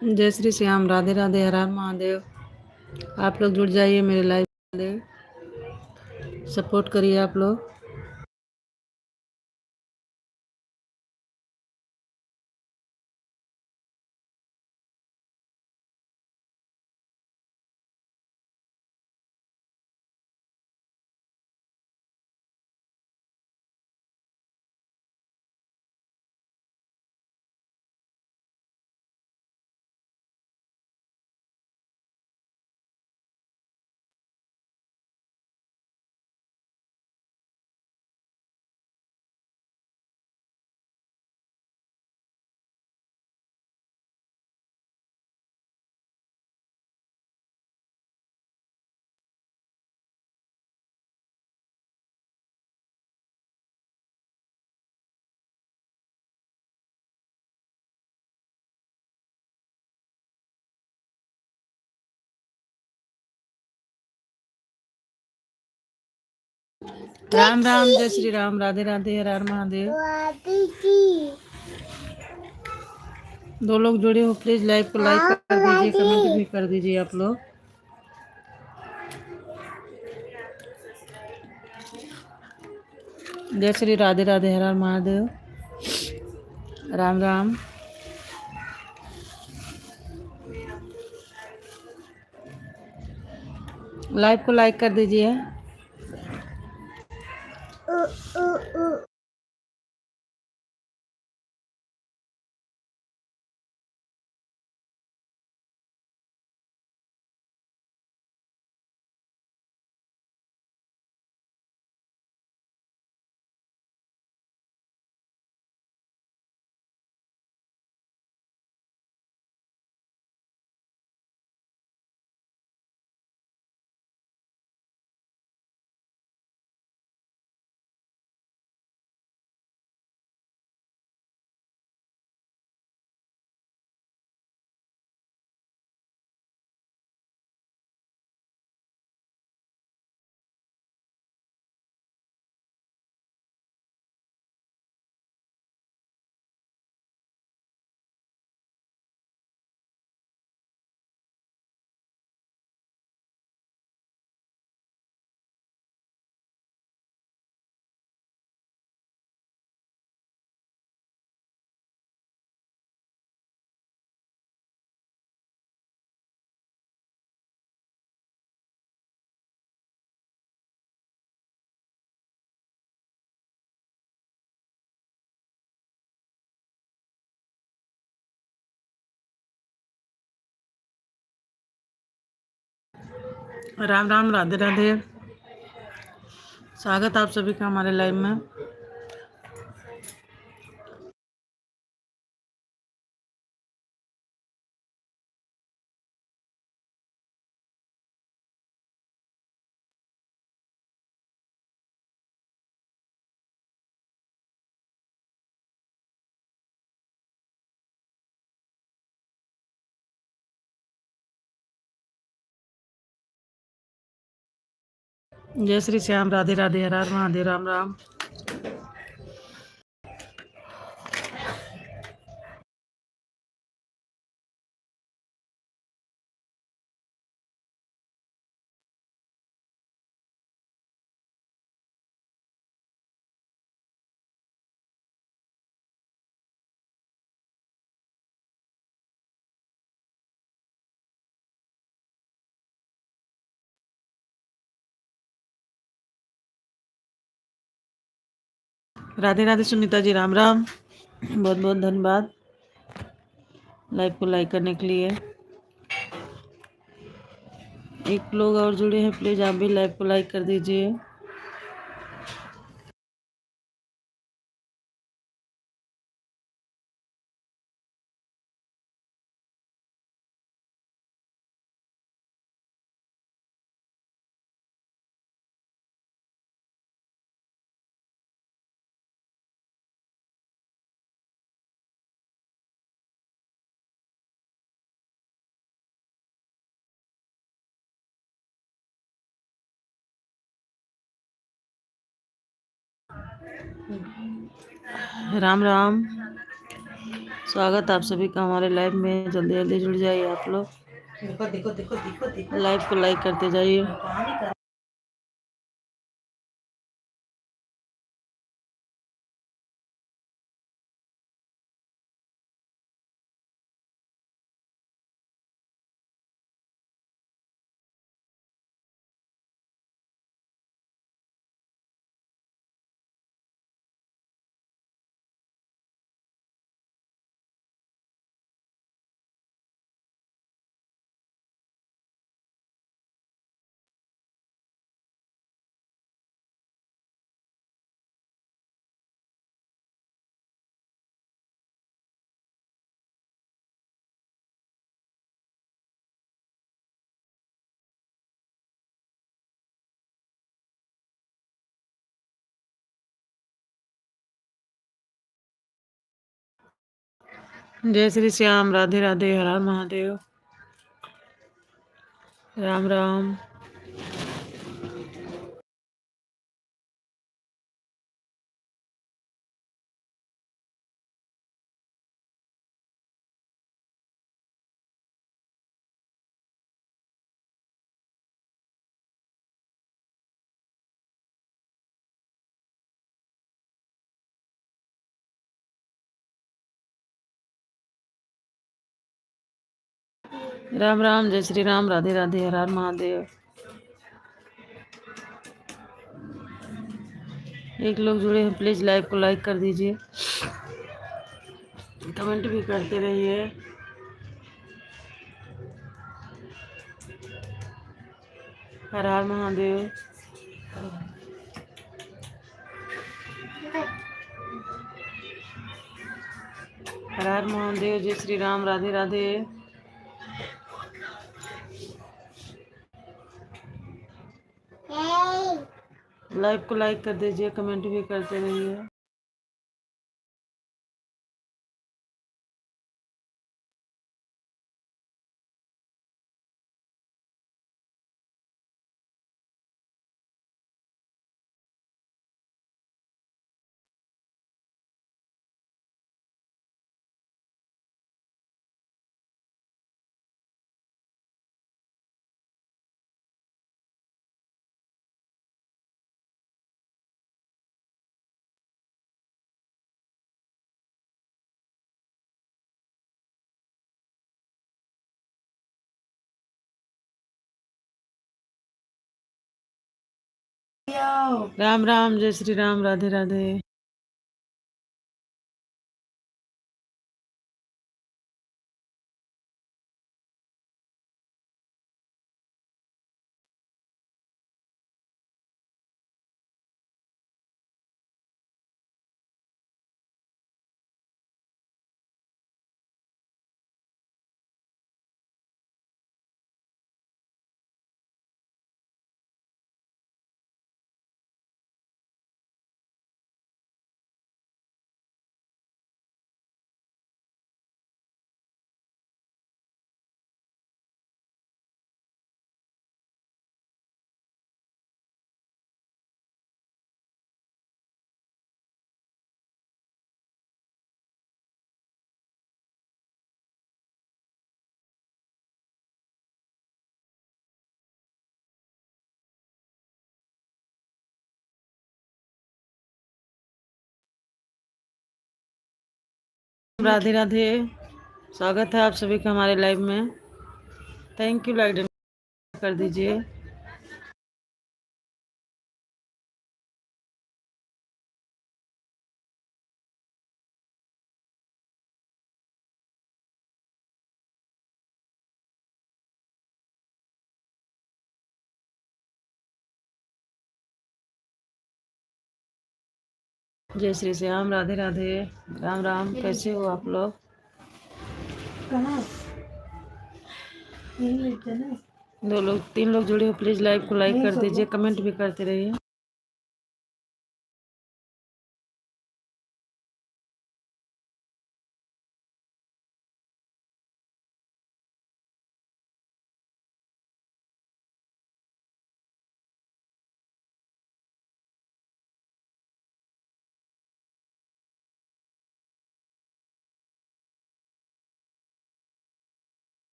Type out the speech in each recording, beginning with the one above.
जय श्री श्याम, राधे राधे, हर हर महादेव। आप लोग जुड़ जाइए मेरे लाइव में, सपोर्ट करिए आप लोग। राम राम, जय श्री राम, राधे राधे, हर हर महादेव। दो लोग जुड़े हो, प्लीज लाइव को लाइक कर दीजिए, कमेंट भी कर दीजिए आप लोग। जय श्री राधे राधे, हर हर महादेव, राम राम। लाइव को लाइक कर दीजिए। राम राम, राधे राधे, स्वागत आप सभी का हमारे लाइव में। जय श्री श्याम, राधे राधे, हर हर महादेव, राम राम। राधे राधे सुनीता जी, राम राम, बहुत बहुत धन्यवाद लाइव को लाइक करने के लिए। एक लोग और जुड़े हैं, प्लीज आप भी लाइव को लाइक कर दीजिए। राम राम, स्वागत आप सभी का हमारे लाइव में। जल्दी जल्दी जुड़ जाइए आप लोग। देखो देखो देखो देखो देखो, लाइव को लाइक करते जाइए। जय श्री श्याम, राधे राधे, हर हर महादेव, राम राम। राम राम, जय श्री राम, राधे राधे, हर हर महादेव। एक लोग जुड़े हैं, प्लीज लाइव को लाइक कर दीजिए, कमेंट भी करते रहिए। हर हर महादेव। हर हर महादेव, जय श्री राम, राधे राधे। लाइव को लाइक कर दीजिए, कमेंट भी करते रहिए। राम राम, जय श्री राम, राधे राधे। राधे राधे, स्वागत है आप सभी का हमारे लाइव में। थैंक यू, लाइक कर दीजिए। जय श्री श्याम, राधे राधे, राम राम। कैसे हो आप लोग? दो लोग, तीन लोग जुड़े हो, प्लीज लाइव को लाइक कर दीजिए, कमेंट भी करते रहिए।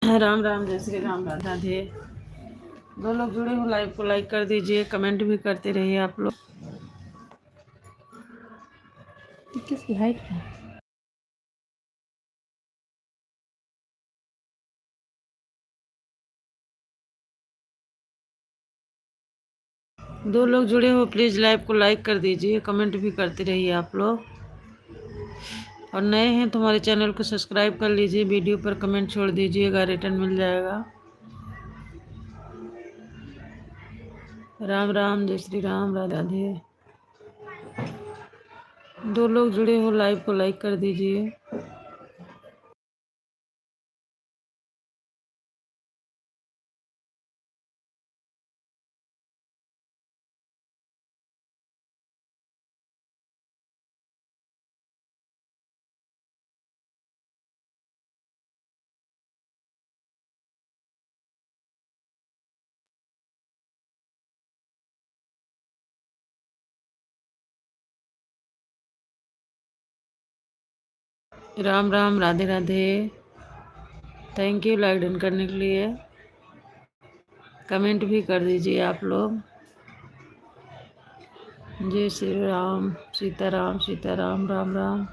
राम राम, जय श्री राम, राधे राधे। दो लोग जुड़े हो लाइव को लाइक कर दीजिए, कमेंट भी करते रहिए आप लोग। किस लाइट है? दो लोग जुड़े हो प्लीज़ लाइव को लाइक कर दीजिए, कमेंट भी करते रहिए आप लोग। और नए हैं तो हमारे चैनल को सब्सक्राइब कर लीजिए, वीडियो पर कमेंट छोड़ दीजिएगा, रिटर्न मिल जाएगा। राम राम, जय श्री राम, राधे राधे। दो लोग जुड़े हो लाइव को लाइक कर दीजिए। Ram Ram, Radhe Radhe. Thank you like done करने के लिए। कमेंट भी कर दीजिए आप लोग। जय श्री राम, सीताराम सीताराम, राम राम।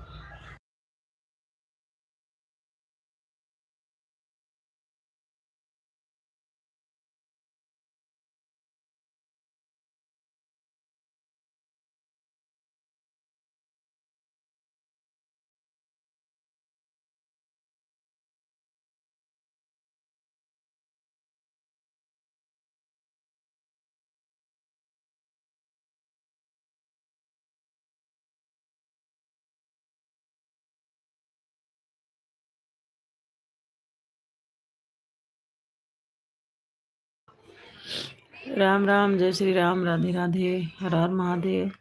राम राम, जय श्री राम, राधे राधे, हर हर महादेव।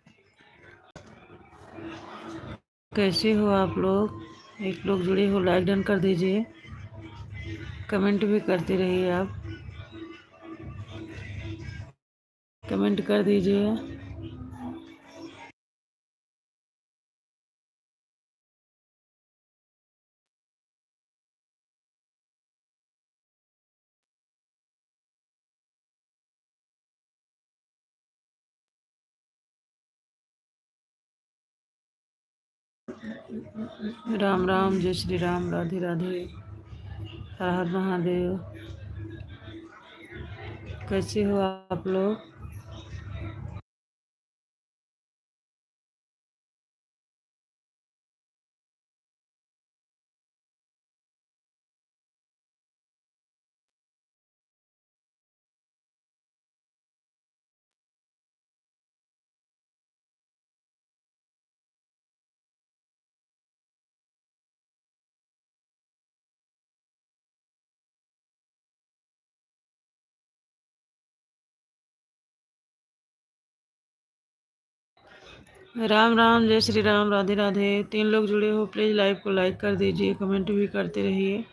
कैसे हो आप लोग? एक लोग जुड़े हो लाइक डन कर दीजिए, कमेंट भी करते रहिए आप। कमेंट कर दीजिए। राम राम, जय श्री राम, राधे राधे, हर हर महादेव। कैसे हो आप लोग? राम राम, जय श्री राम, राधे राधे। तीन लोग जुड़े हो प्लीज़ लाइव को लाइक कर दीजिए, कमेंट भी करते रहिए।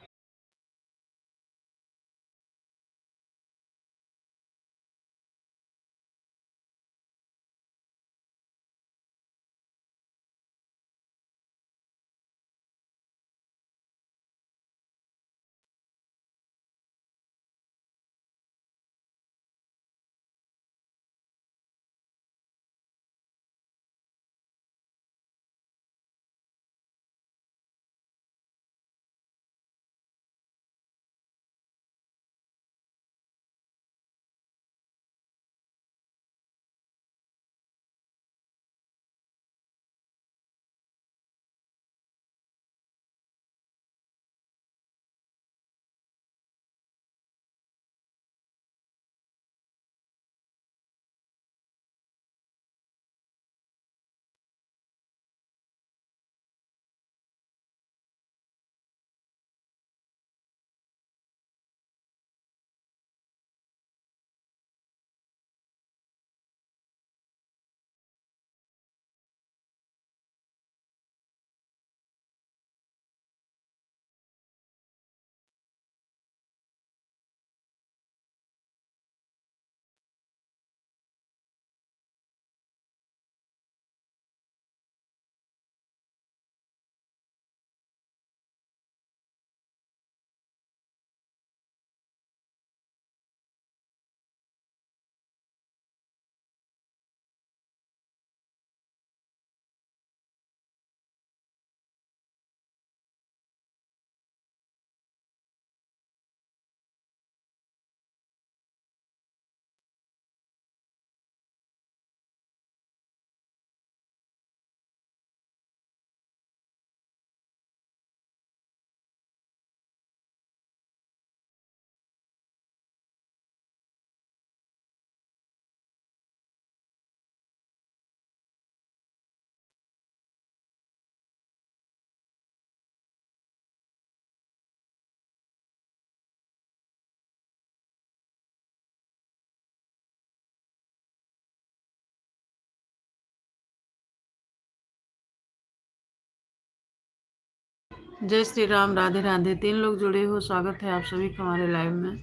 जय श्री राम, राधे राधे। 3 लोग जुड़े हो, स्वागत है आप सभी का हमारे लाइव में।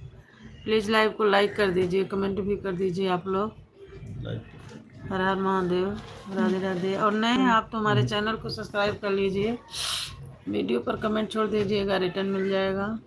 प्लीज़ लाइव को लाइक कर दीजिए, कमेंट भी कर दीजिए आप लोग। हर हर महादेव, राधे राधे। और नए हैं आप तो हमारे चैनल को सब्सक्राइब कर लीजिए। वीडियो पर कमेंट छोड़ दीजिएगा, रिटर्न मिल जाएगा।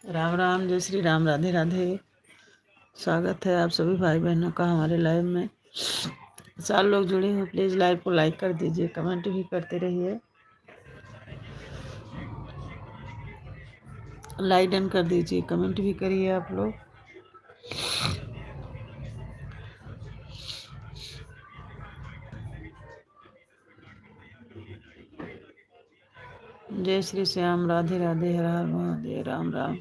राम राम, जय श्री राम, राधे राधे। स्वागत है आप सभी भाई बहनों का हमारे लाइव में। 4 लोग जुड़े हो, प्लीज़ लाइव को लाइक कर दीजिए, कमेंट भी करते रहिए। लाइक डन कर दीजिए, कमेंट भी करिए आप लोग। जय श्री श्याम, राधे राधे, हर हर महादेव, राम राम।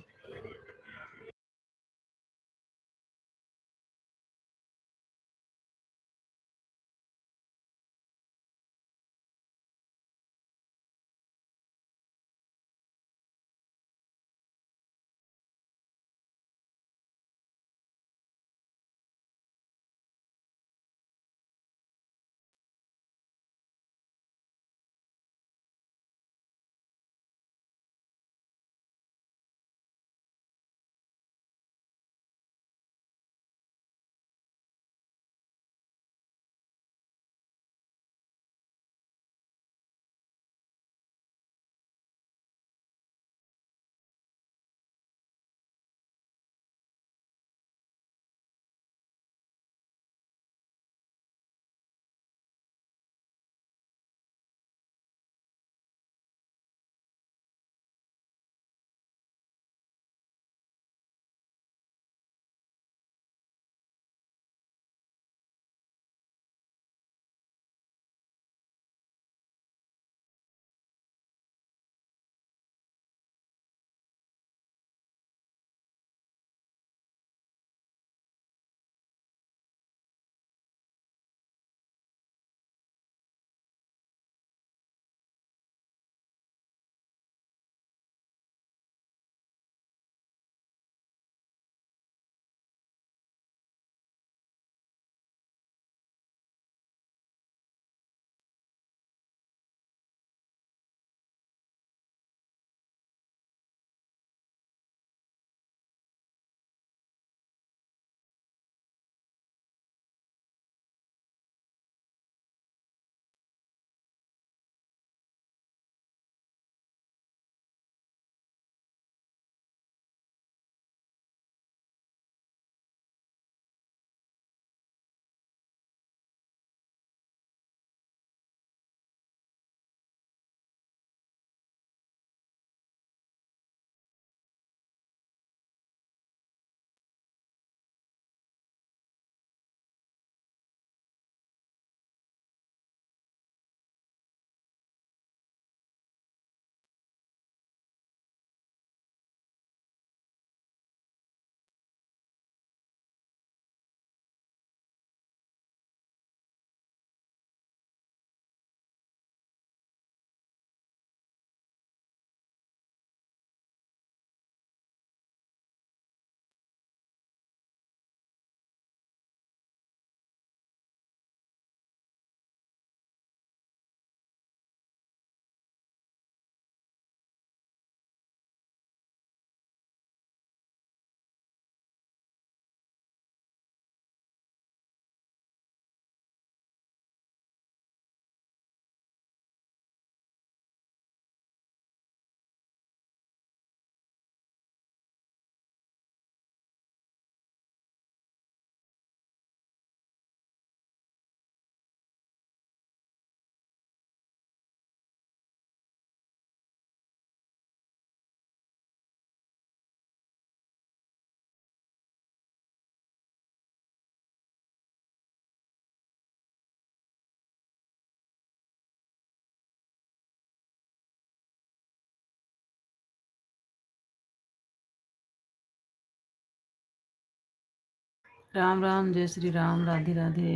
राम राम, जय श्री राम, राधे राधे।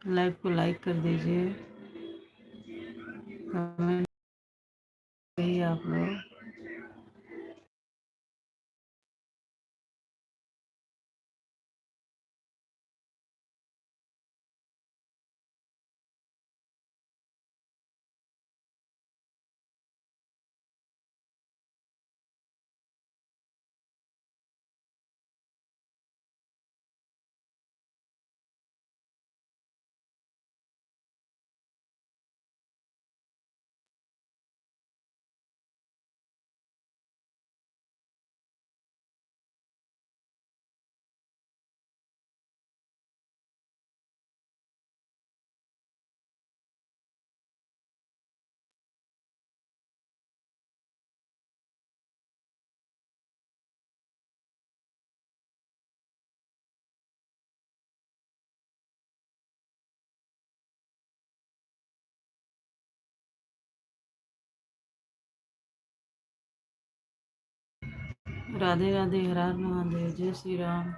लाइव को लाइक कर दीजिए, कमेंट करिए आप लोग। राधे राधे, हर हर महादेव, जय श्री राम।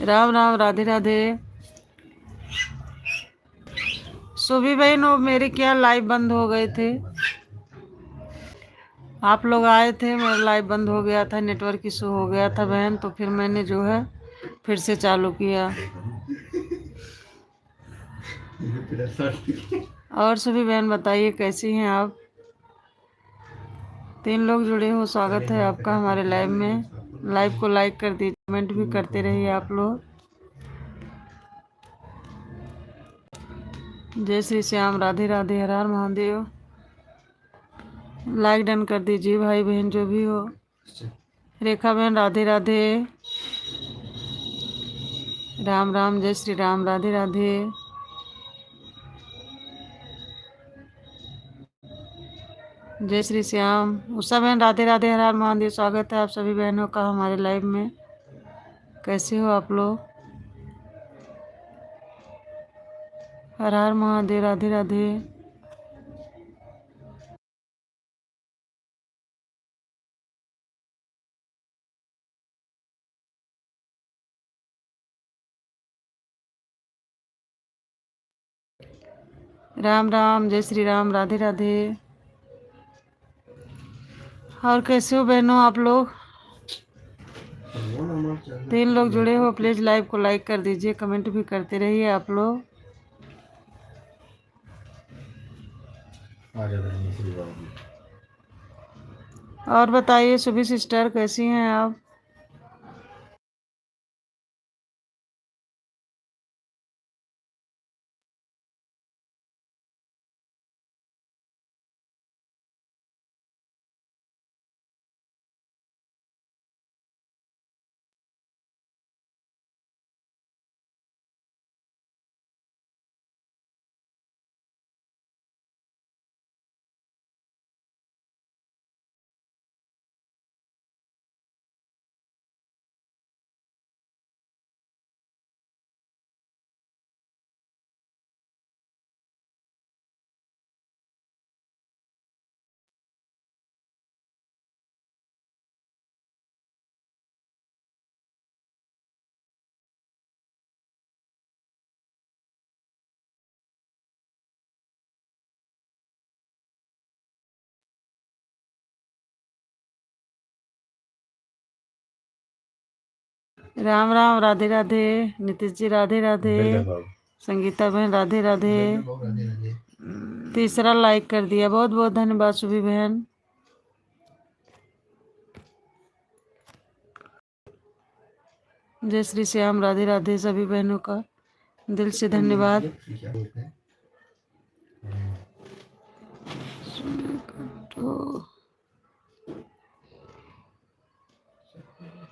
राम राम, राधे राधे। सुबह बहन, वो मेरे क्या लाइव बंद हो गए थे। आप लोग आए थे, मेरा लाइव बंद हो गया था, नेटवर्क इशू हो गया था बहन, तो फिर मैंने जो है फिर से चालू किया। और सभी बहन बताइए कैसी हैं आप। 3 लोग जुड़े हो, स्वागत है आपका हमारे लाइव में। लाइव को लाइक कर दीजिए, कमेंट भी करते रहिए आप लोग। जय श्री श्याम, राधे राधे, हर हर महादेव। लाइक डन कर दीजिए भाई बहन जो भी हो। रेखा बहन राधे राधे। राम राम, जय श्री राम, राधे राधे। जय श्री श्याम। उषा बहन राधे राधे, हर हर महादेव। स्वागत है आप सभी बहनों का हमारे लाइव में। कैसे हो आप लोग। हर हर महादेव, राधे राधे। राम राम, जय श्री राम, राधे राधे। और कैसे हो बहनों आप लोग। 3 लोग जुड़े हो, प्लीज लाइव को लाइक कर दीजिए, कमेंट भी करते रहिए आप लोग। और बताइए सुबह सिस्टर कैसी हैं आप। राम राम, राधे राधे। नीतीश जी राधे राधे। संगीता बहन राधे राधे। तीसरा लाइक कर दिया, बहुत बहुत धन्यवाद सुभी बहन। जय श्री श्याम, राधे राधे सभी बहनों का दिल से धन्यवाद। तो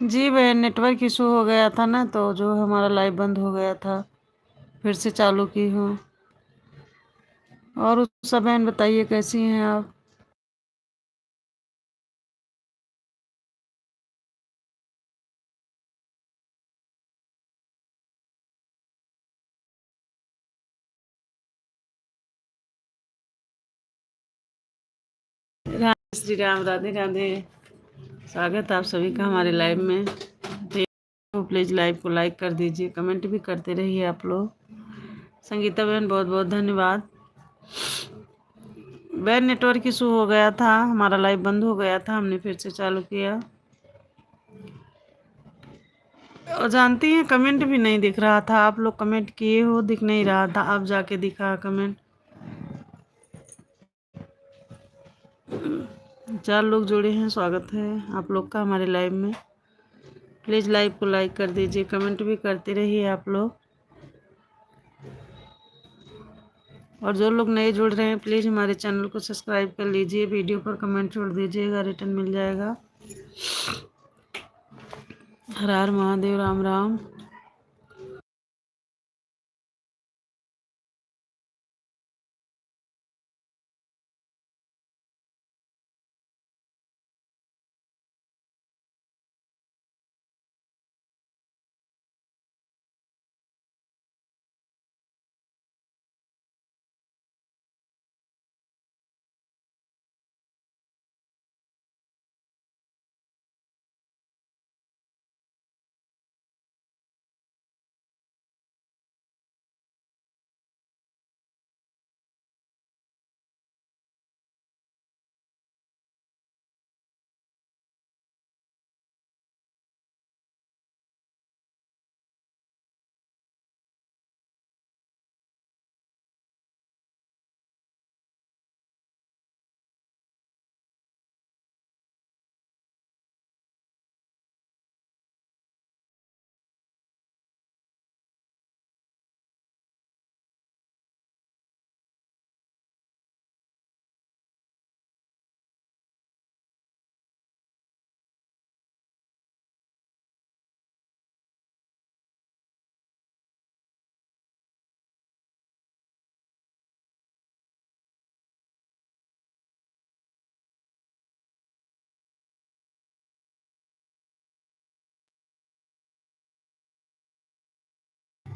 जी बहन, नेटवर्क इशू हो गया था ना, तो जो हमारा लाइव बंद हो गया था, फिर से चालू की हूँ। और उस सब बहन बताइए कैसी हैं आप। राम श्री राम, राधे राधे। स्वागत है आप सभी का हमारे लाइव में। तो प्लीज़ लाइव को लाइक कर दीजिए, कमेंट भी करते रहिए आप लोग। संगीता बहन बहुत बहुत धन्यवाद। बहन नेटवर्क इशू हो गया था, हमारा लाइव बंद हो गया था, हमने फिर से चालू किया। और जानती हैं कमेंट भी नहीं दिख रहा था, आप लोग कमेंट किए हो, दिख नहीं रहा था, अब जाके दिखा कमेंट। 4 लोग जुड़े हैं, स्वागत है आप लोग का हमारे लाइव में। प्लीज़ लाइव को लाइक कर दीजिए, कमेंट भी करते रहिए आप लोग। और जो लोग नए जुड़ रहे हैं प्लीज़ हमारे चैनल को सब्सक्राइब कर लीजिए, वीडियो पर कमेंट छोड़ दीजिएगा, रिटर्न मिल जाएगा। हर हर महादेव, राम राम।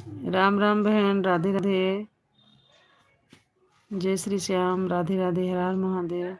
राम राम बहन, राधे राधे। जय श्री श्याम, राधे राधे, हर हर महादेव।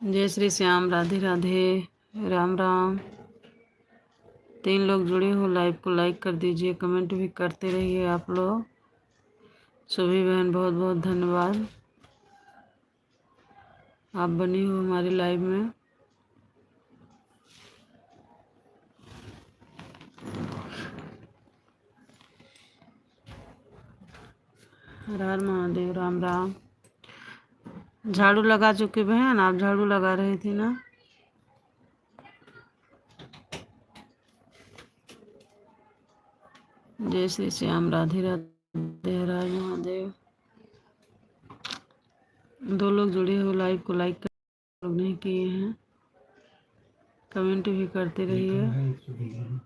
जय श्री श्याम, राधे राधे, राम राम। 3 लोग जुड़े हो, लाइव को लाइक कर दीजिए, कमेंट भी करते रहिए आप लोग। सभी बहन बहुत बहुत धन्यवाद, आप बनी हो हमारी लाइव में। हर हर महादेव, राम राम। झाड़ू लगा चुके बहन, आप झाड़ू लगा रही थी ना? जय श्री श्याम, राधे राधे, हर हर महादेव। 2 लोग जुड़े हो, लाइव को लाइक कर, लोग नहीं किए हैं, कमेंट भी करते रहिए।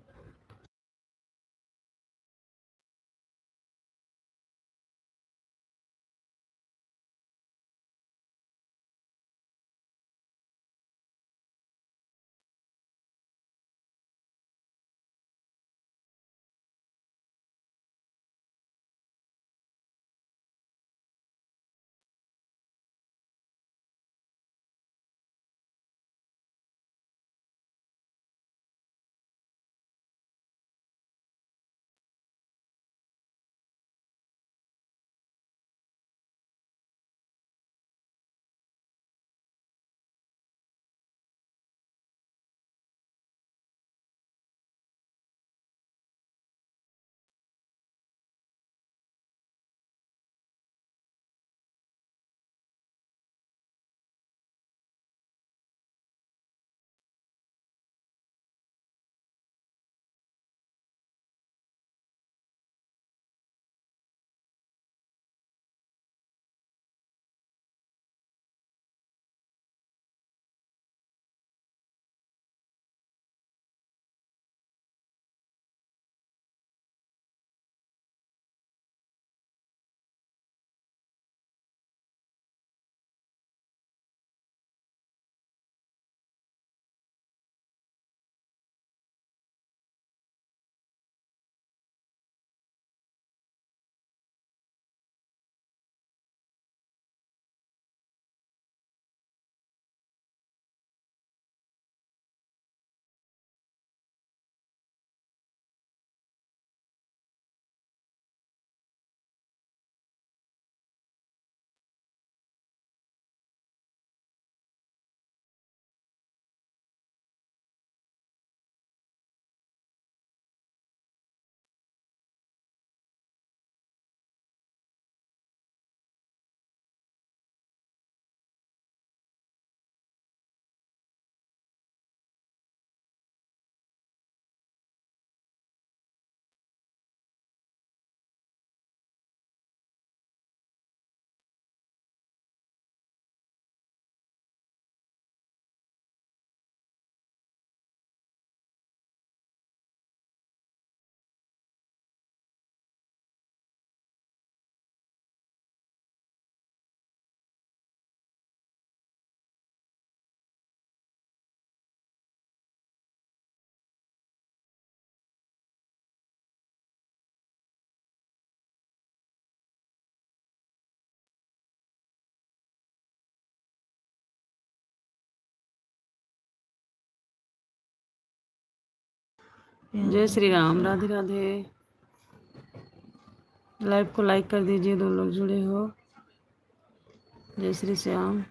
जय श्री राम। राधे राधे। लाइव को लाइक कर दीजिए, 2 लोग जुड़े हो। जय श्री श्याम।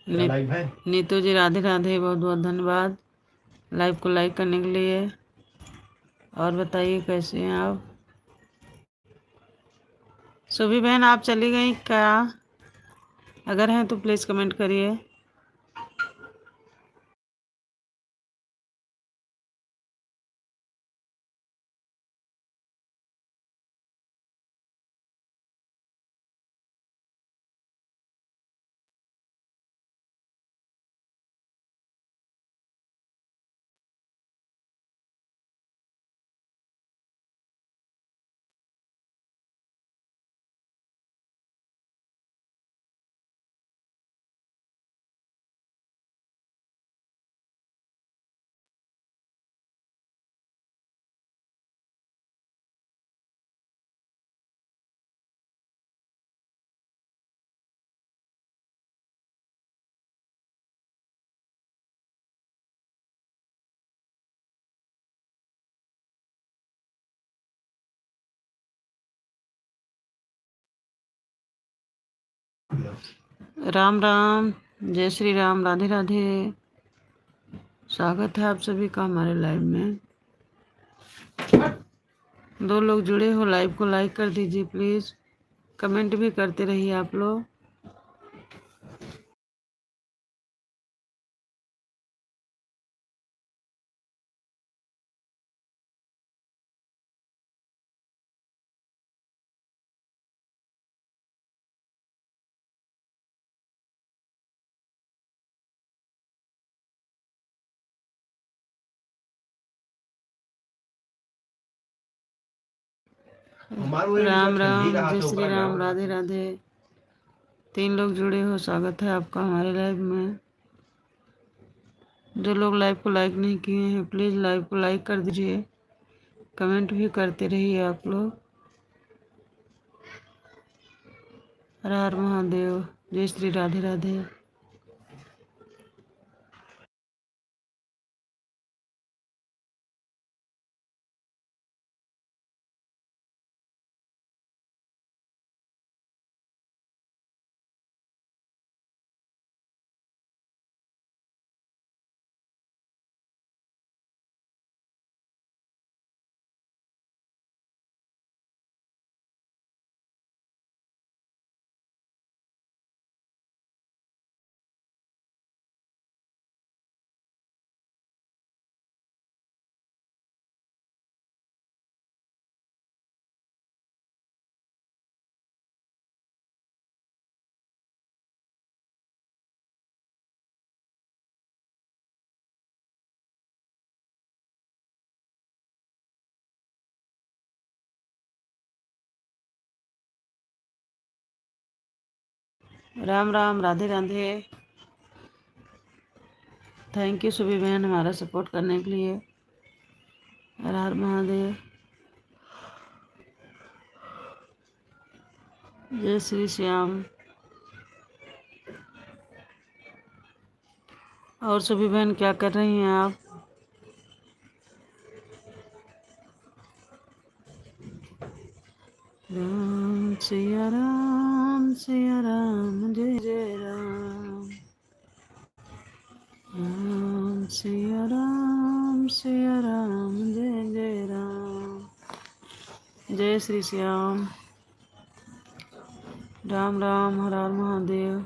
नीतू जी राधे राधे, बहुत बहुत धन्यवाद लाइव को लाइक करने के लिए। और बताइए कैसे हैं आप? सुबह बहन आप चली गई क्या? अगर हैं तो प्लीज़ कमेंट करिए। राम राम, जय श्री राम, राधे राधे। स्वागत है आप सभी का हमारे लाइव में। 2 लोग जुड़े हो, लाइव को लाइक कर दीजिए प्लीज़। कमेंट भी करते रहिए आप लोग। राम राम, जय श्री राम, राधे राधे। 3 लोग जुड़े हो, स्वागत है आपका हमारे लाइव में। जो लोग लाइव को लाइक नहीं किए हैं प्लीज़ लाइव को लाइक कर दीजिए। कमेंट भी करते रहिए आप लोग। हर हर महादेव, जय श्री राधे राधे। राम राम, राधे राधे। थैंक यू सभी बहन हमारा सपोर्ट करने के लिए। हर हर महादेव, जय श्री श्याम। और सभी बहन क्या कर रही हैं आप? राम सिया राम, सिया राम, जय जय राम। राम सिया राम, सिया राम, जय जय राम। जय श्री श्याम। राम राम, हर हर महादेव।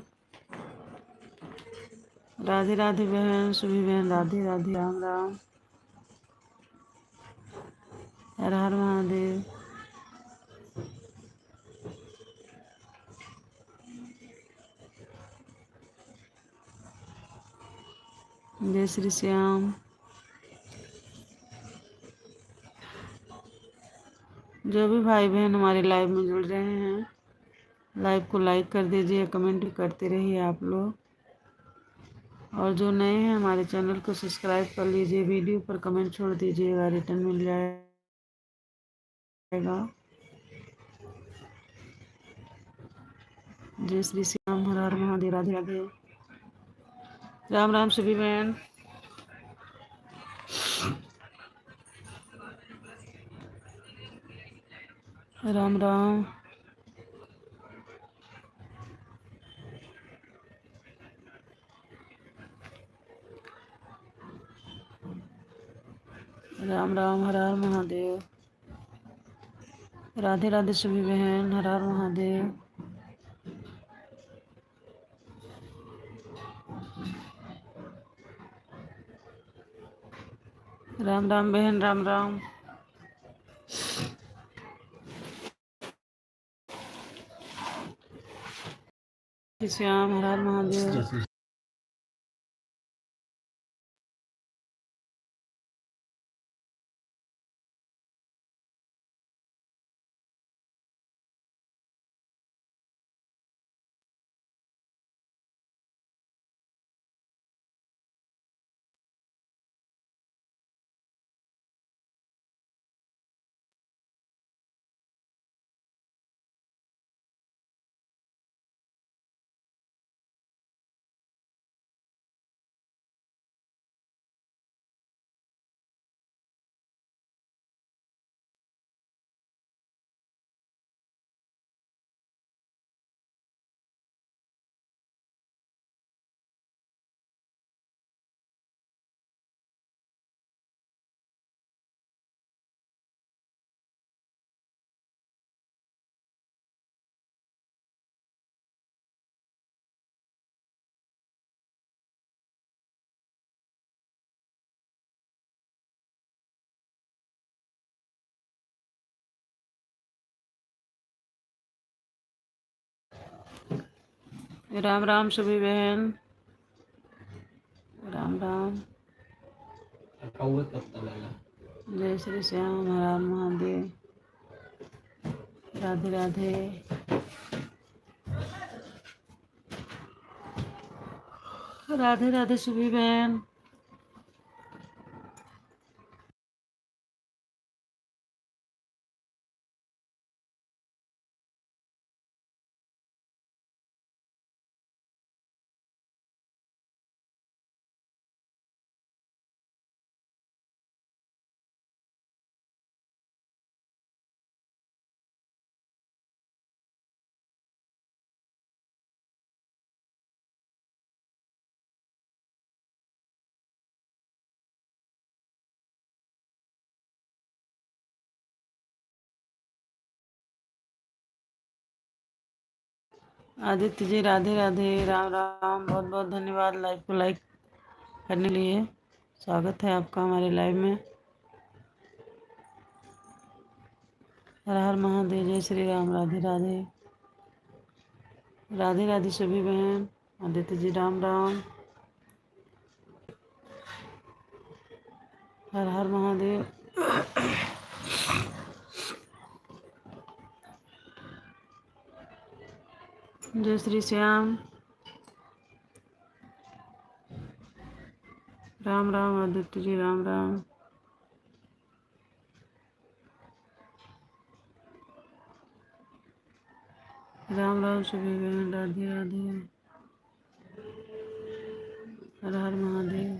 राधे राधे बहन, सुभी बहन, राधे राधे, राम राम, हर हर महादेव। जय श्री श्याम। जो भी भाई बहन हमारे लाइव में जुड़ रहे हैं, लाइव को लाइक कर दीजिए, कमेंट भी करते रहिए आप लोग। और जो नए हैं हमारे चैनल को सब्सक्राइब कर लीजिए, वीडियो पर कमेंट छोड़ दीजिएगा, रिटर्न मिल जाएगा। जय श्री श्याम, हर हर महादेव, राधे राधे, राम राम सभी बहन। राम राम, राम राम, हर हर महादेव, राधे राधे सभी बहन, हर हर महादेव। राम राम बहन, राम राम। श्याम, हर हर महादेव। राम राम सभी बहन, राम राम। जय श्री श्याम, हर हर महादेव, राधे राधे, राधे राधे सभी बहन। आदित्य जी, राधे राधे, राम राम। बहुत बहुत धन्यवाद लाइव को लाइक करने के लिए। स्वागत है आपका हमारे लाइव में। हर हर महादेव, जय श्री राम, राधे राधे, राधे राधे सभी बहन। आदित्य जी, राम राम, हर हर महादेव। जय श्री श्याम, राम राम। आदित्य जी, राम राम, राम राम सभी बहन, राधे राधे, हर हर महादेव।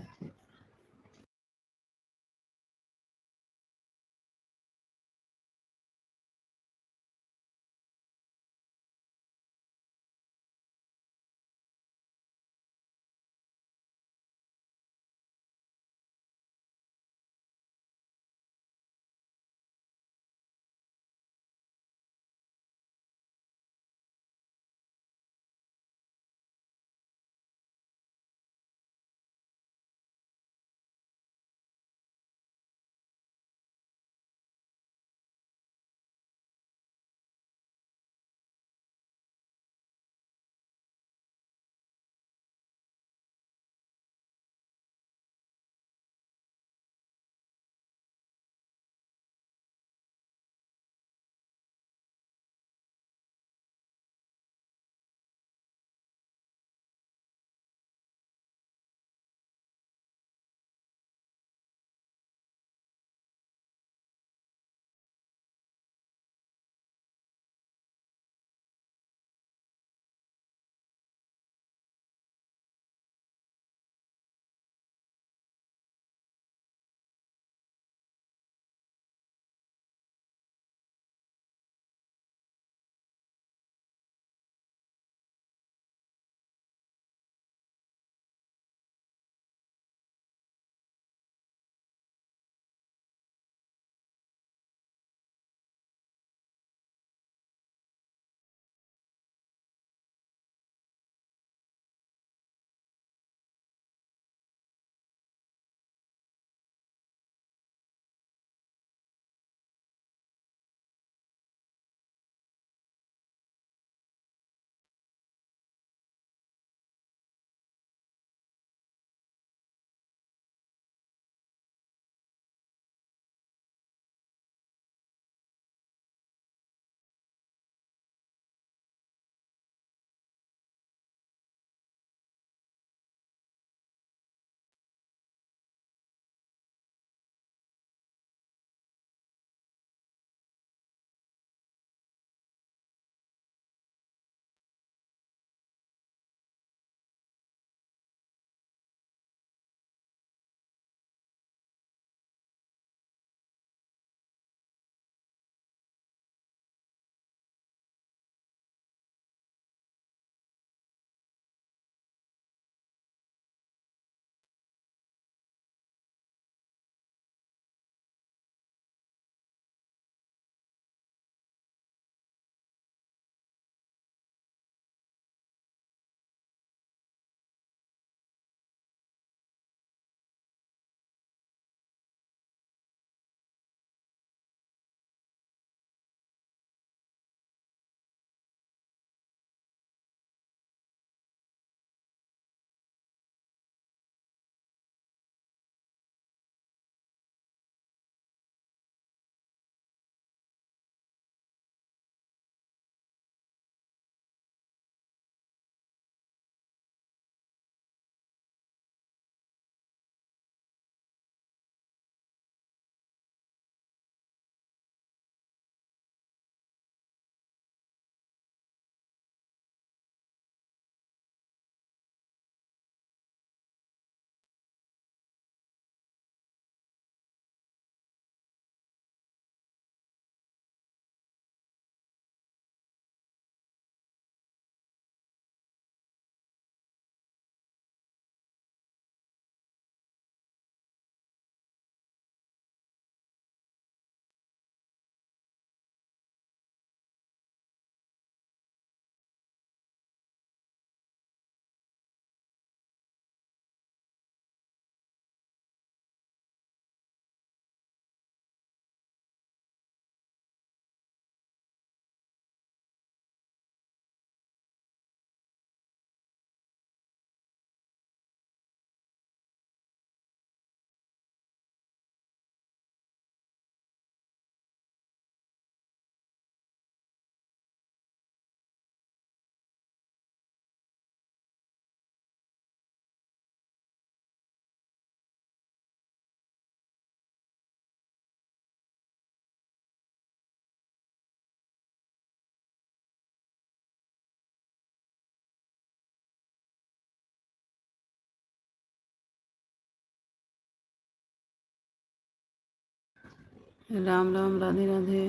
राम राम, राधे राधे।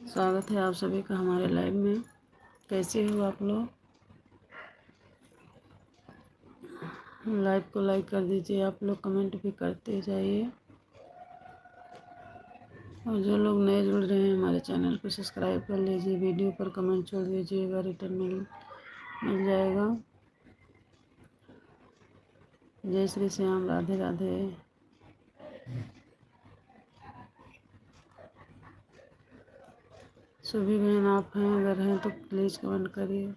स्वागत है आप सभी का हमारे लाइव में। कैसे हो आप लोग? लाइव को लाइक कर दीजिए आप लोग, कमेंट भी करते जाइए। और जो लोग नए जुड़ रहे हैं हमारे चैनल को सब्सक्राइब कर लीजिए। वीडियो पर कमेंट छोड़ दीजिएगा, रिटर्न मिल जाएगा। जय श्री श्याम, राधे राधे। सभी बहन आप हैं, अगर हैं तो प्लीज़ कमेंट करिए।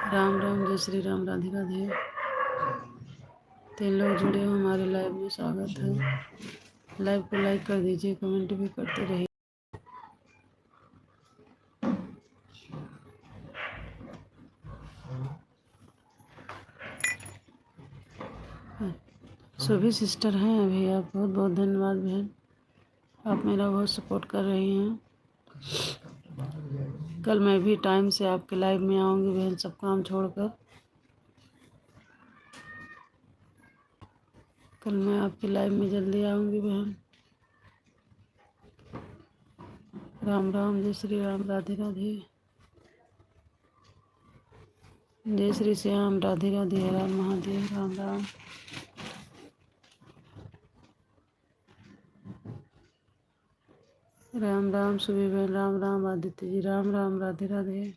राम राम, जय श्री राम, राधे राधे। 3 लोग जुड़े हो हमारे लाइव में, स्वागत है। लाइव को लाइक कर दीजिए, कमेंट भी करते रहिए। सभी सिस्टर हैं अभी, आप बहुत बहुत धन्यवाद बहन, आप मेरा बहुत सपोर्ट कर रही हैं। कल मैं भी टाइम से आपके लाइव में आऊँगी बहन, सब काम छोड़कर। कल मैं आपके लाइव में जल्दी आऊँगी बहन। राम राम, जय श्री राम, राधे राधे। जय श्री श्याम, राधे राधे, हर हर महादेव, राम राम। राम राम सुबह बहन, राम राम आदित्य जी, राम राम, राधे राधे।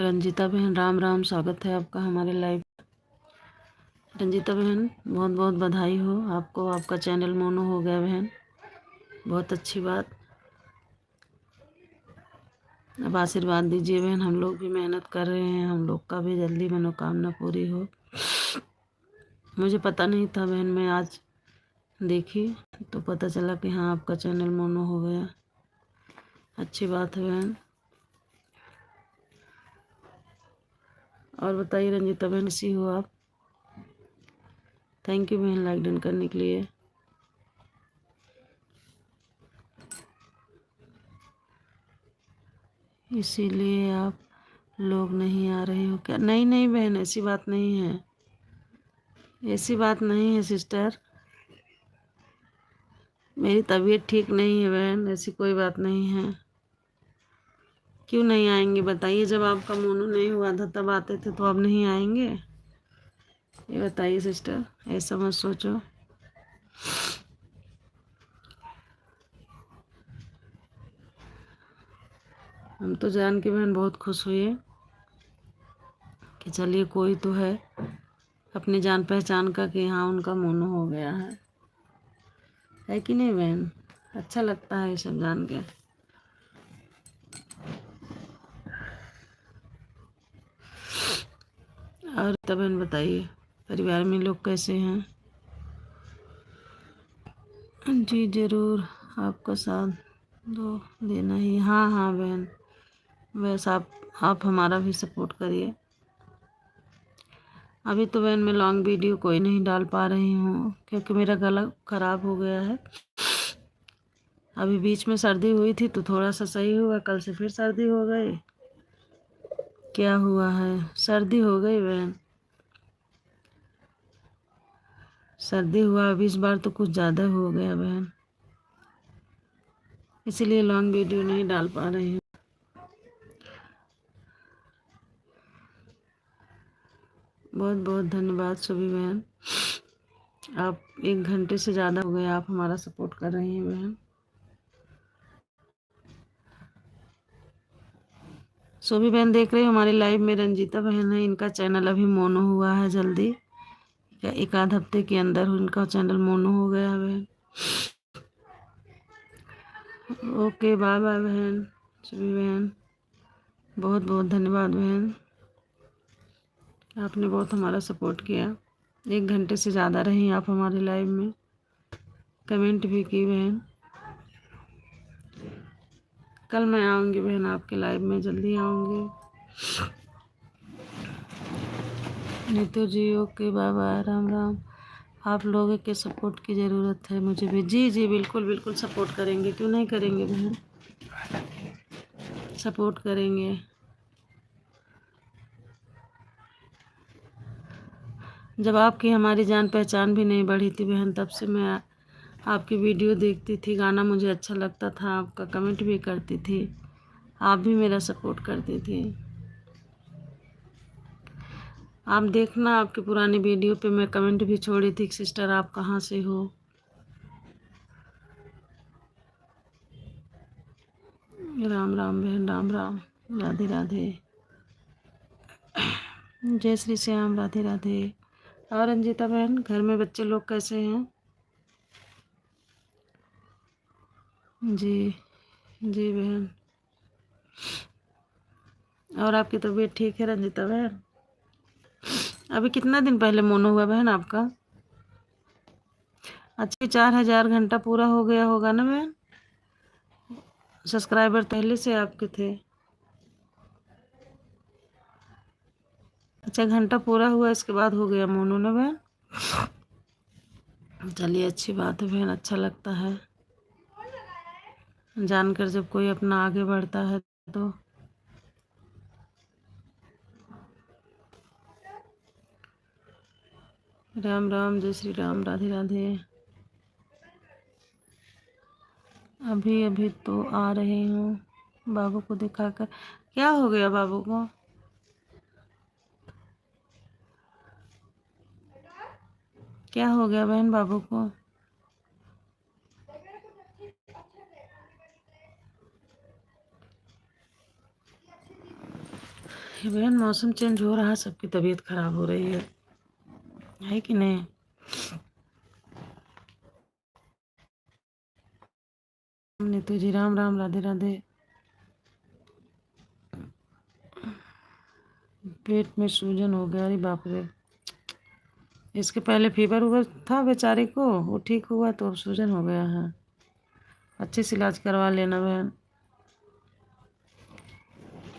रंजीता बहन राम राम, स्वागत है आपका हमारे लाइव। रंजीता बहन बहुत बहुत बधाई हो आपको, आपका चैनल मोनो हो गया बहन, बहुत अच्छी बात। अब आशीर्वाद दीजिए बहन, हम लोग भी मेहनत कर रहे हैं, हम लोग का भी जल्दी मनोकामना पूरी हो। मुझे पता नहीं था बहन, मैं आज देखी तो पता चला कि हाँ आपका चैनल मोनो हो गया, अच्छी बात है बहन। और बताइए रंजीता बहन, सी हो आप? थैंक यू बहन लाइक डन करने के लिए। इसीलिए आप लोग नहीं आ रहे हो क्या? नहीं नहीं बहन, ऐसी बात नहीं है, ऐसी बात नहीं है सिस्टर, मेरी तबीयत ठीक नहीं है बहन, ऐसी कोई बात नहीं है। क्यों नहीं आएंगे बताइए, जब आपका मोनो नहीं हुआ था तब आते थे, तो अब नहीं आएंगे? ये बताइए सिस्टर, ऐसा मत सोचो। हम तो जान के बहन बहुत खुश हुए कि चलिए कोई तो है अपनी जान पहचान का कि हाँ उनका मोनो हो गया है कि नहीं बहन? अच्छा लगता है ये सब जान के। और तब बहन बताइए, परिवार में लोग कैसे हैं? जी ज़रूर, आपका साथ दो देना ही। हाँ हाँ बहन, बस आप हमारा भी सपोर्ट करिए। अभी तो बहन मैं लॉन्ग वीडियो कोई नहीं डाल पा रही हूँ क्योंकि मेरा गला ख़राब हो गया है। अभी बीच में सर्दी हुई थी तो थोड़ा सा सही हुआ, कल से फिर सर्दी हो गई। क्या हुआ है? सर्दी हो गई बहन, सर्दी हुआ अभी इस बार तो कुछ ज़्यादा हो गया बहन, इसीलिए लॉन्ग वीडियो नहीं डाल पा रही हूँ। बहुत बहुत धन्यवाद सभी बहन, आप 1 घंटे से ज़्यादा हो गए आप हमारा सपोर्ट कर रही हैं बहन। सभी बहन देख रहे हो हमारे लाइव में रंजीता बहन है, इनका चैनल अभी मोनो हुआ है, जल्दी या एक आध हफ्ते के अंदर इनका चैनल मोनो हो गया है बहन। ओके बाय बाय बहन, सभी बहन बहुत बहुत धन्यवाद बहन, आपने बहुत हमारा सपोर्ट किया। 1 घंटे से ज़्यादा रही आप हमारे लाइव में, कमेंट भी की बहन। कल मैं आऊँगी बहन आपके लाइव में, जल्दी आऊँगी। Neetu ji okay bye bye, Ram Ram. आप लोगों के सपोर्ट की ज़रूरत है मुझे भी। जी जी बिल्कुल बिल्कुल सपोर्ट करेंगे, क्यों नहीं करेंगे बहन, सपोर्ट करेंगे। जब आपकी हमारी जान पहचान भी नहीं बढ़ी थी बहन, तब से मैं आपकी वीडियो देखती थी, गाना मुझे अच्छा लगता था, आपका कमेंट भी करती थी, आप भी मेरा सपोर्ट करती थी। आप देखना आपकी पुरानी वीडियो पे मैं कमेंट भी छोड़ी थी, सिस्टर आप कहाँ से हो। राम राम बहन, राम राम, राधे राधे, जय श्री श्याम, राधे राधे। और रंजीता बहन घर में बच्चे लोग कैसे हैं? जी जी बहन। और आपकी तबीयत ठीक है रंजीता बहन? अभी कितना दिन पहले मोनो हुआ बहन आपका? अच्छा 4000 घंटा पूरा हो गया होगा ना बहन? सब्सक्राइबर पहले से आपके थे? अच्छा घंटा पूरा हुआ इसके बाद हो गया मोनो ना बहन? चलिए अच्छी बात है बहन, अच्छा लगता है जानकर जब कोई अपना आगे बढ़ता है तो। राम राम, जय श्री राम, राधे राधे। अभी अभी तो आ रही हूँ बाबू को दिखाकर। क्या हो गया बाबू को? क्या हो गया बहन बाबू को? बहन मौसम चेंज हो रहा है, सबकी तबीयत खराब हो रही है कि नहीं? नीतू जी राम राम, राधे राधे। पेट में सूजन हो गया, अरे बाप रे। इसके पहले फीवर उवर था बेचारे को, वो ठीक हुआ तो अब सूजन हो गया है। अच्छे से इलाज करवा लेना बहन,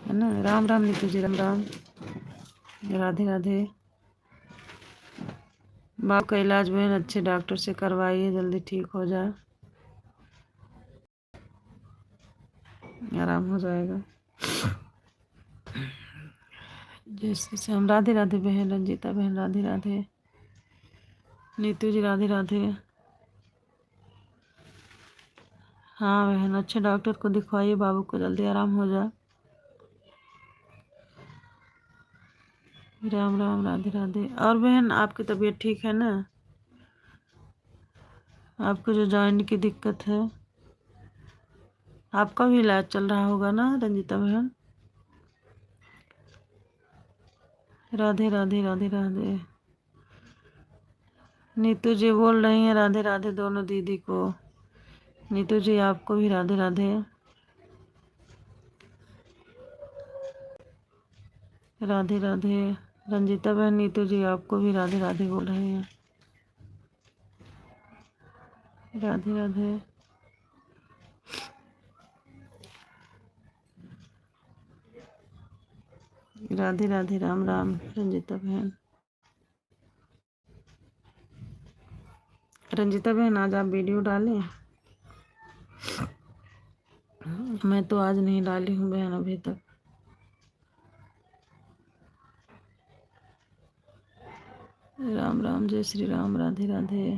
है ना। राम राम नीतू जी, राम राम, राधे राधे। बाप का इलाज बहन अच्छे डॉक्टर से करवाइए, जल्दी ठीक हो जाए, आराम हो जाएगा। जैसे से हम राधे राधे बहन, रंजीता बहन राधे राधे, नीतू जी राधे राधे। हाँ बहन, अच्छे डॉक्टर को दिखवाइए, बाबू को जल्दी आराम हो जाए। राम राम, राधे राधे। और बहन आपकी तबीयत ठीक है ना? आपको जो जॉइंट की दिक्कत है, आपका भी इलाज चल रहा होगा ना रंजीता बहन? राधे राधे, राधे राधे। नीतू जी बोल रही हैं राधे राधे दोनों दीदी को। नीतू जी आपको भी राधे राधे, राधे राधे। रंजीता बहन नीतू जी आपको भी राधे राधे बोल रहे हैं, राधे राधे। राधे राधे, राम राम रंजीता बहन। रंजीता बहन आज आप वीडियो डालें? मैं तो आज नहीं डाली हूँ बहन अभी तक। राम राम, जय श्री राम, राधे राधे,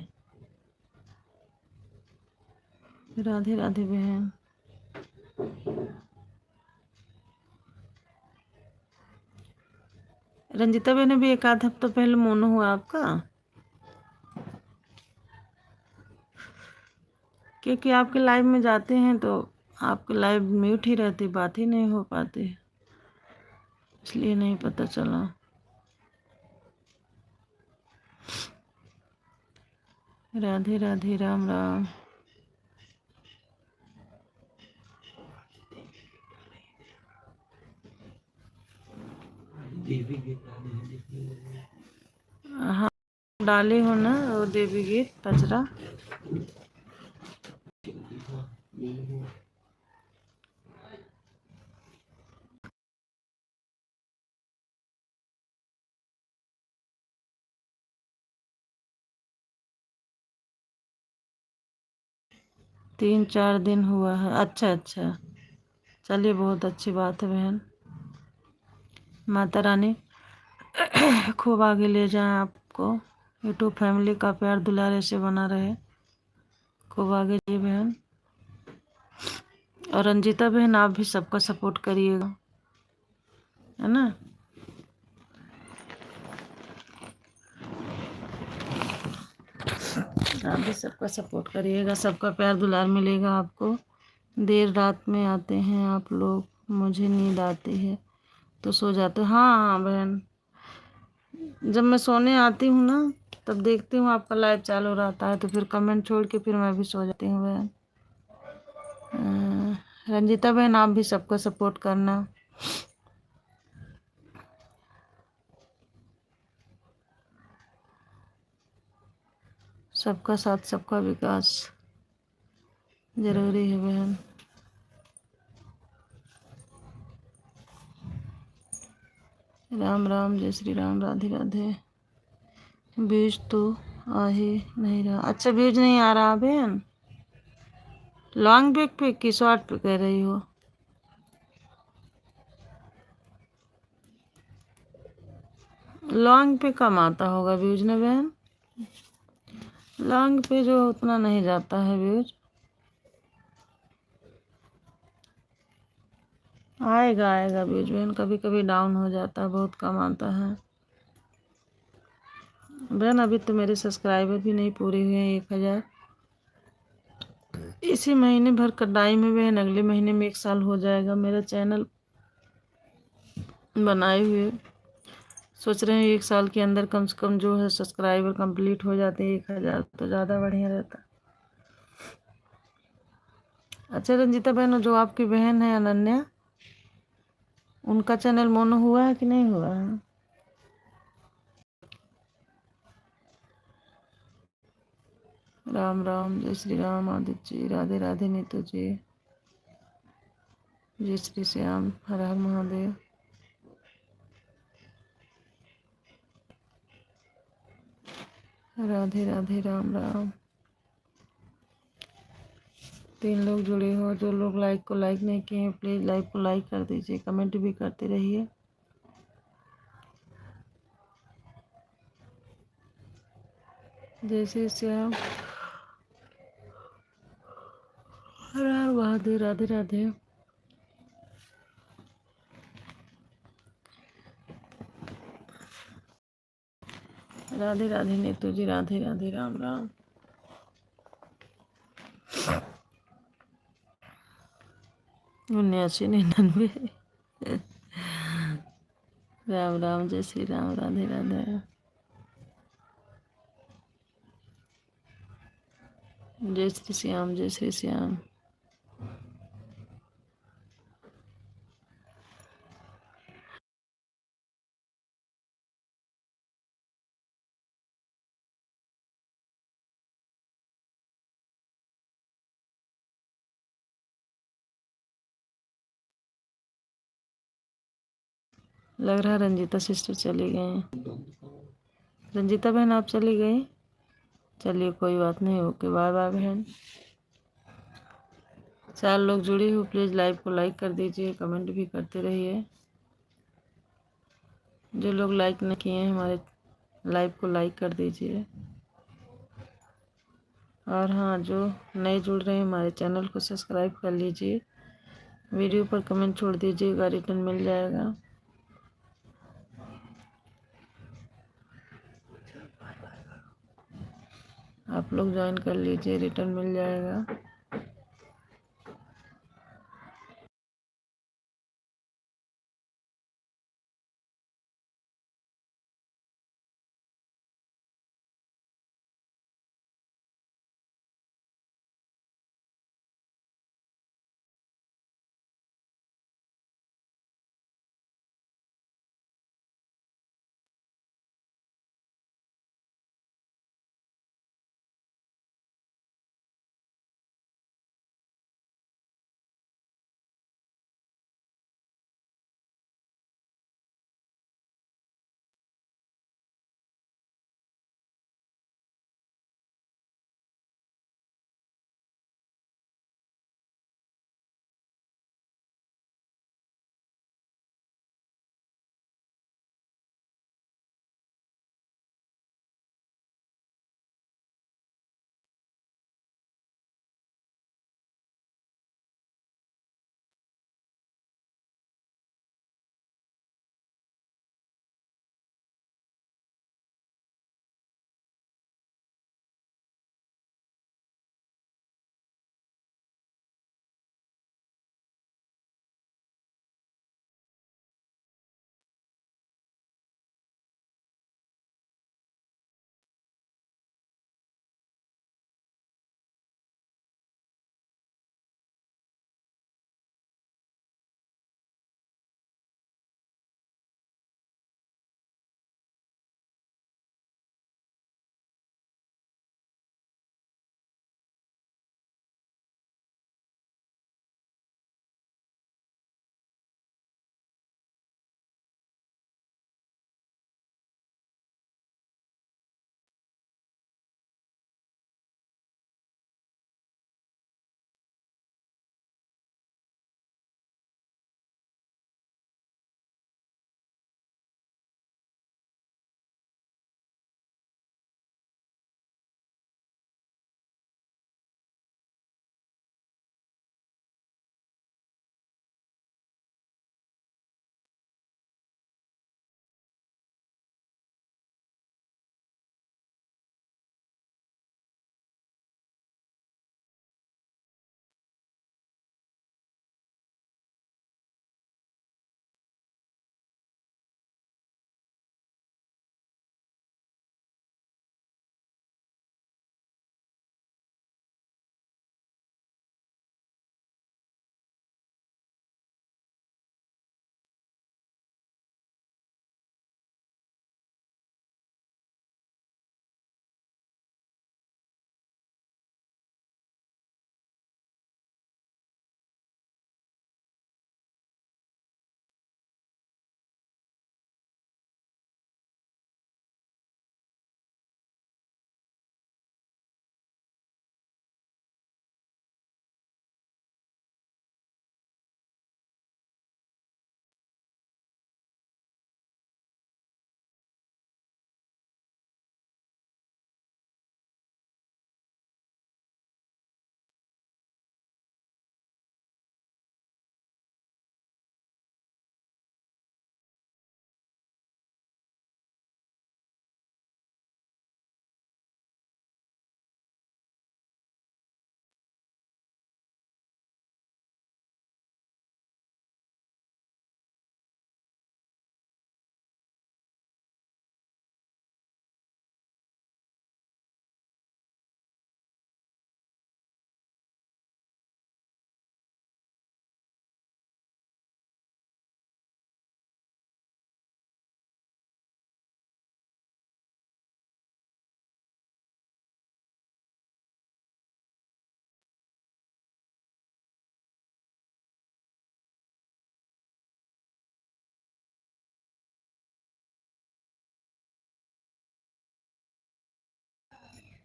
राधे राधे बहन। रंजीता बहन भी एक आध हफ्ता पहले मोनो हुआ आपका, क्योंकि आपके लाइव में जाते हैं तो आपके लाइव म्यूट ही रहती, बात ही नहीं हो पाती, इसलिए नहीं पता चला। राधे राधे, राम राम। हाँ डाले हो ना वो देवी गीत पचरा। 3-4 दिन हुआ है, अच्छा अच्छा। चलिए बहुत अच्छी बात है बहन, माता रानी खूब आगे ले जाएं आपको, यूट्यूब फैमिली का प्यार दुलार ऐसे बना रहे, खूब आगे जी बहन। और रंजीता बहन आप भी सबका सपोर्ट करिएगा, है ना। आप भी सबका सपोर्ट करिएगा, सबका प्यार दुलार मिलेगा आपको। देर रात में आते हैं आप लोग, मुझे नींद आती है तो सो जाते। हाँ हाँ बहन, जब मैं सोने आती हूँ ना तब देखती हूँ आपका लाइव चालू रहता है, तो फिर कमेंट छोड़ के फिर मैं भी सो जाती हूँ बहन। रंजीता बहन आप भी सबको सपोर्ट करना। सबका साथ सबका विकास जरूरी है बहन। राम राम, जय श्री राम, राधे राधे। व्यूज तो आ ही नहीं रहा, अच्छा व्यूज नहीं आ रहा बहन? लॉन्ग बैक पे कि शॉर्ट पे कह रही हो? लॉन्ग पे कम आता होगा व्यूज ना बहन, लॉन्ग पे जो उतना नहीं जाता है व्यूज। आएगा आएगा व्यूज बहन, कभी कभी डाउन हो जाता है, बहुत कम आता है बहन। अभी तो मेरे सब्सक्राइबर भी नहीं पूरे हुए हैं 1000। इसी महीने भर का टाइम है बहन, अगले महीने में 1 साल हो जाएगा मेरा चैनल बनाए हुए। सोच रहे हैं 1 साल के अंदर कम से कम जो है सब्सक्राइबर कंप्लीट हो जाते हैं 1,000 तो ज़्यादा बढ़िया रहता। अच्छा रंजीता बहन, जो आपकी बहन है अनन्या, उनका चैनल मोनो हुआ है कि नहीं हुआ है? राम राम, जय श्री राम आदित्य जी, राधे राधे नीतू जी, जय श्री श्याम, हर हर महादेव। राधे राधे, राम राम। 3 लोग जुड़े हो। जो लोग लाइक को लाइक नहीं किए हैं प्लीज़ लाइक को लाइक कर दीजिए, कमेंट भी करते रहिए। जय श्री श्याम, हर हर महादेव, राधे राधे। राधे राधे नीतू जी, राधे राधे, राम राम। 79 99। राम राम, जय श्री राम, राधे राधे। जय श्री श्याम, जय श्री श्याम। लग रहा है रंजीता सिस्टर चली गई। रंजीता बहन आप चली गई? चलिए कोई बात नहीं, ओके, बाय बाय बहन। 4 लोग जुड़े हो, प्लीज़ लाइव को लाइक कर दीजिए, कमेंट भी करते रहिए। जो लोग लाइक नहीं किए हैं हमारे लाइव को लाइक कर दीजिए। और हाँ, जो नए जुड़ रहे हैं हमारे चैनल को सब्सक्राइब कर लीजिए। वीडियो पर कमेंट छोड़ दीजिएगा, रिटर्न मिल जाएगा। आप लोग ज्वाइन कर लीजिए, रिटर्न मिल जाएगा।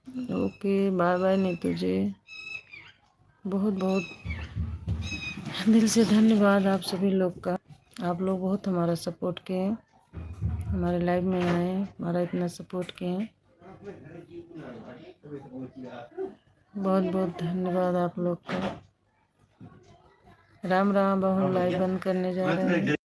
ओके, बाय बाय नीतू जी। बहुत बहुत दिल से धन्यवाद आप सभी लोग का। आप लोग बहुत हमारा सपोर्ट किए, हमारे लाइव में आए, हमारा इतना सपोर्ट किए। बहुत बहुत धन्यवाद आप लोग का। राम राम, अब हम लाइव बंद करने जा रहे हैं।